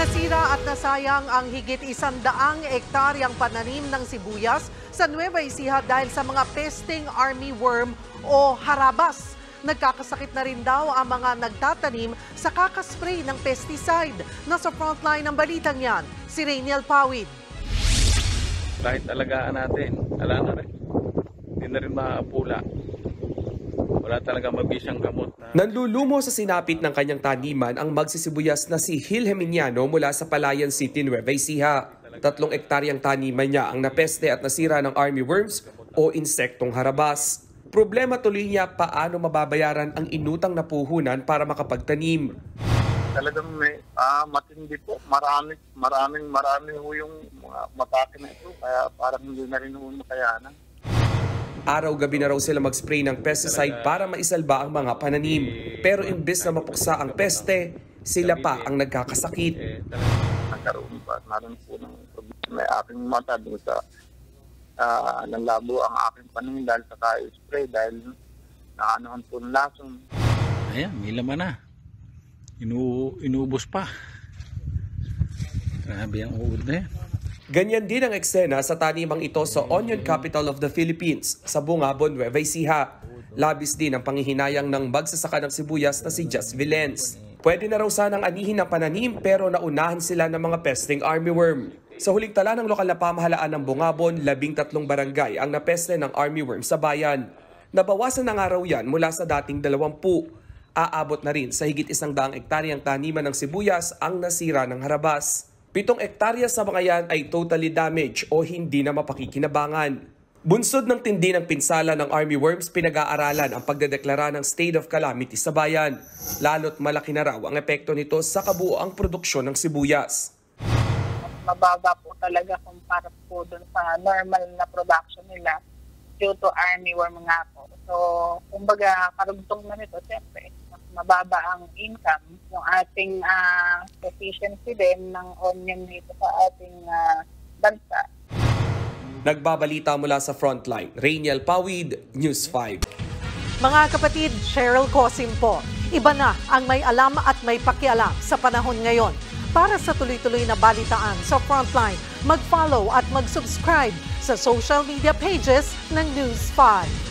Nasira at nasayang ang higit 100 ektaryang pananim ng sibuyas sa Nueva Ecija dahil sa mga pesting armyworm o harabas. Nagkakasakit na rin daw ang mga nagtatanim sa kakaspray ng pesticide. Nasa frontline ng balitang yan, si Rainiel Pawid. Kahit alagaan natin, wala na rin. Hindi na rin maapula. Wala talaga mabisang gamot. Nanlulumo sa sinapit ng kanyang taniman ang magsisibuyas na si Gil Geminiano mula sa Palayan City, Nueva Ecija. 3 ektaryang taniman niya ang napeste at nasira ng armyworms o insektong harabas. Problema tuloy niya paano mababayaran ang inutang na puhunan para makapagtanim. Talagang may matindi po. Marami ho yung mga matake na ito. Kaya parang hindi na rin ho makayanan. Araw-gabi na raw sila mag-spray ng pesticide para maisalba ang mga pananim. Pero imbes na mapuksa ang peste, sila pa ang nagkakasakit. Nagkaroon pa naroon po ng may aking mata doon sa nanlabo ang aking pananim dahil sa spray dahil naanohan po ng lason. Ayan, may laman na. Inubos pa. Grabe ang uod na yan. Ganyan din ang eksena sa tanimang ito sa onion capital of the Philippines, sa Bungabon, Nueva Ecija. Labis din ang panghihinayang ng magsasaka ng sibuyas na si Just Vilens. Pwede na raw sanang anihin ang pananim pero naunahan sila ng mga pesting armyworm. Sa huling tala ng lokal na pamahalaan ng Bungabon, 13 barangay ang napeste ng armyworm sa bayan. Nabawasan na nga raw yan mula sa dating 20. Aabot na rin sa higit 100 ektaryang taniman ng sibuyas ang nasira ng harabas. 7 ektarya sa mga yan ay totally damaged o hindi na mapakikinabangan. Bunsod ng tindi ng pinsala ng armyworms, pinag-aaralan ang pagdedeklara ng state of calamity sa bayan. Lalo't malaki na raw ang epekto nito sa kabuoang produksyon ng sibuyas. Mababa po talaga kumpara po dun sa normal na production nila due to armyworm nga po. So, kumbaga, karugtong na nito, siyempre, mababa ang income, yung ating efficiency din ng onion dito sa ating bansa. Nagbabalita mula sa Frontline, Rainiel Pawid, News 5. Mga kapatid, Cheryl Cosim po. Iba na ang may alam at may pakialam sa panahon ngayon. Para sa tuloy-tuloy na balitaan sa Frontline, mag-follow at mag-subscribe sa social media pages ng News 5.